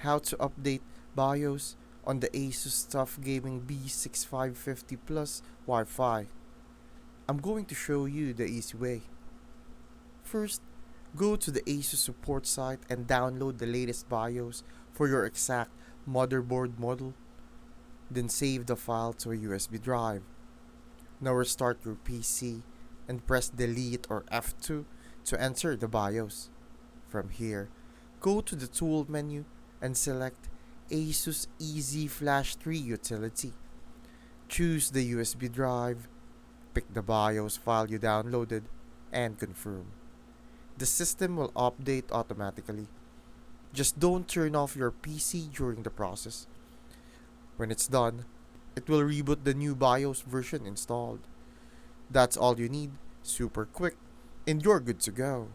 how to update BIOS on the Asus Tuf Gaming B650-Plus Wi-Fi. I'm going to show you the easy way. First, go to the Asus support site and download the latest BIOS for your exact motherboard model. Then save the file to a USB drive. Now restart your PC and press delete or F2 to enter the BIOS. From here, go to the tool menu and select Asus Easy Flash 3 utility. Choose the USB drive, pick the BIOS file you downloaded, and confirm. The system will update automatically. Just don't turn off your PC during the process. When it's done, it will reboot the new BIOS version installed. That's all you need, super quick, and you're good to go.